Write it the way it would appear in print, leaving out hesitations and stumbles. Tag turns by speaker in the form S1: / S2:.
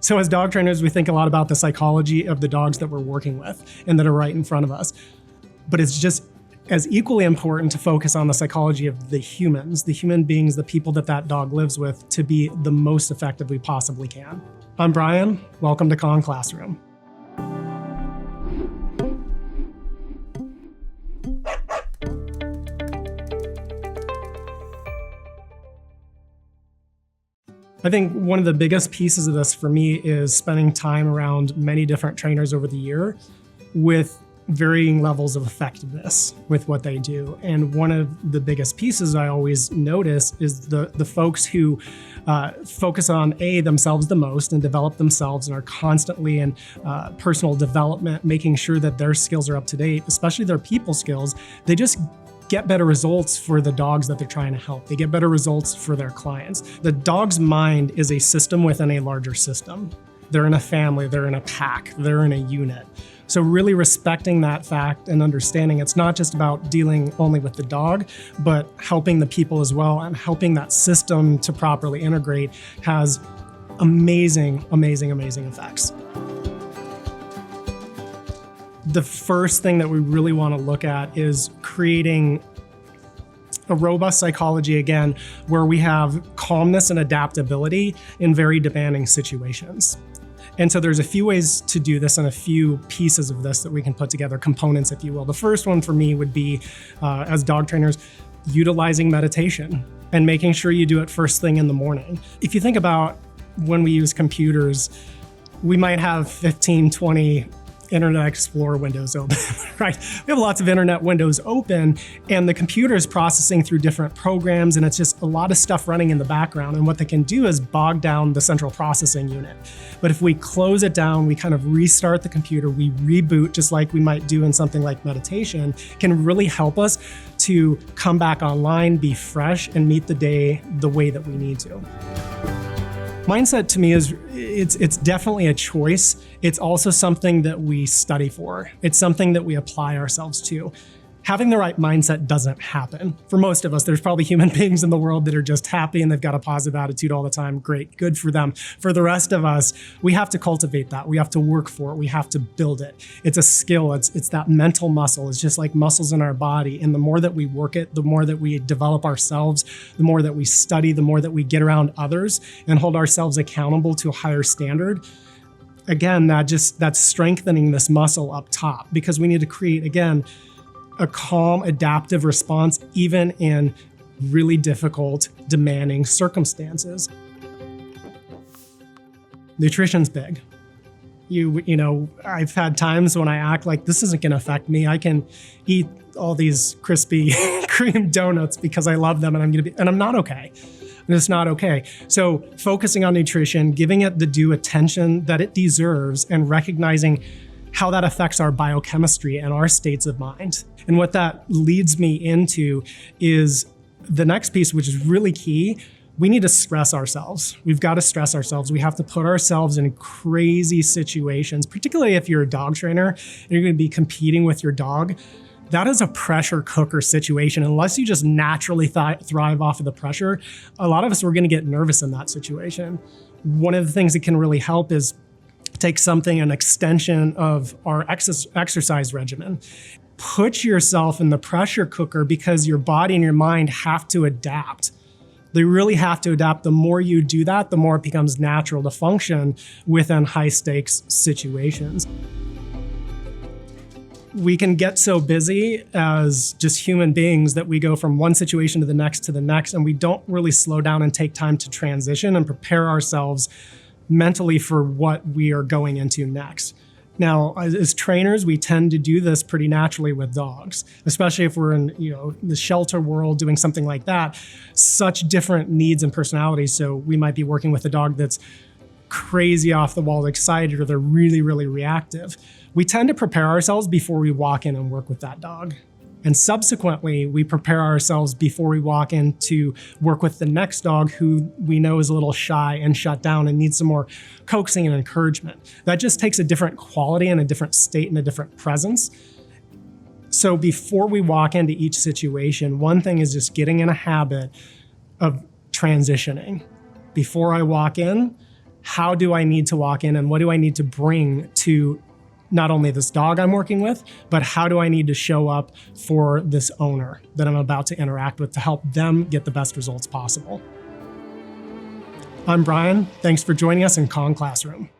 S1: So as dog trainers, we think a lot about the psychology of the dogs that we're working with and that are right in front of us. But it's just as equally important to focus on the psychology of the humans, the human beings, the people that dog lives with, to be the most effective we possibly can. I'm Brian. Welcome to Kong Classroom. I think one of the biggest pieces of this for me is spending time around many different trainers over the year with varying levels of effectiveness with what they do. And one of the biggest pieces I always notice is the folks who focus on themselves the most and develop themselves and are constantly in personal development, making sure that their skills are up to date, especially their people skills. They just get better results for the dogs that they're trying to help. They get better results for their clients. The dog's mind is a system within a larger system. They're in a family, they're in a pack, they're in a unit. So really respecting that fact and understanding it's not just about dealing only with the dog, but helping the people as well, and helping that system to properly integrate has amazing, amazing, amazing effects. The first thing that we really want to look at is creating a robust psychology, again, where we have calmness and adaptability in very demanding situations. And so there's a few ways to do this and a few pieces of this that we can put together, components, if you will. The first one for me would be, as dog trainers, utilizing meditation and making sure you do it first thing in the morning. If you think about when we use computers, we might have 15, 20 Internet Explorer windows open, right? We have lots of internet windows open and the computer is processing through different programs and it's just a lot of stuff running in the background. And what they can do is bog down the central processing unit. But if we close it down, we kind of restart the computer, we reboot just like we might do in something like meditation, can really help us to come back online, be fresh, and meet the day the way that we need to. Mindset to me is, it's definitely a choice. It's also something that we study for. It's something that we apply ourselves to. Having the right mindset doesn't happen. For most of us, there's probably human beings in the world that are just happy and they've got a positive attitude all the time. Great, good for them. For the rest of us, we have to cultivate that. We have to work for it. We have to build it. It's a skill. It's that mental muscle. It's just like muscles in our body. And the more that we work it, the more that we develop ourselves, the more that we study, the more that we get around others and hold ourselves accountable to a higher standard. Again, that's strengthening this muscle up top, because we need to create, again, a calm, adaptive response, even in really difficult, demanding circumstances. Nutrition's big. You know, I've had times when I act like this isn't gonna affect me. I can eat all these crispy cream donuts because I love them and I'm not okay. And it's not okay. So focusing on nutrition, giving it the due attention that it deserves, and recognizing how that affects our biochemistry and our states of mind. And what that leads me into is the next piece, which is really key. We need to stress ourselves. We've got to stress ourselves. We have to put ourselves in crazy situations, particularly if you're a dog trainer and you're going to be competing with your dog. That is a pressure cooker situation. Unless you just naturally thrive off of the pressure, a lot of us, we're going to get nervous in that situation. One of the things that can really help is take an extension of our exercise regimen. Put yourself in the pressure cooker, because your body and your mind have to adapt. They really have to adapt. The more you do that, the more it becomes natural to function within high stakes situations. We can get so busy as just human beings that we go from one situation to the next, and we don't really slow down and take time to transition and prepare ourselves mentally for what we are going into next. Now, as trainers, we tend to do this pretty naturally with dogs, especially if we're in, the shelter world doing something like that. Such different needs and personalities. So we might be working with a dog that's crazy off the wall excited, or they're really, really reactive. We tend to prepare ourselves before we walk in and work with that dog. And subsequently, we prepare ourselves before we walk in to work with the next dog who we know is a little shy and shut down and needs some more coaxing and encouragement. That just takes a different quality and a different state and a different presence. So before we walk into each situation, one thing is just getting in a habit of transitioning. Before I walk in, how do I need to walk in and what do I need to bring to not only this dog I'm working with, but how do I need to show up for this owner that I'm about to interact with to help them get the best results possible. I'm Brian. Thanks for joining us in Kong Classroom.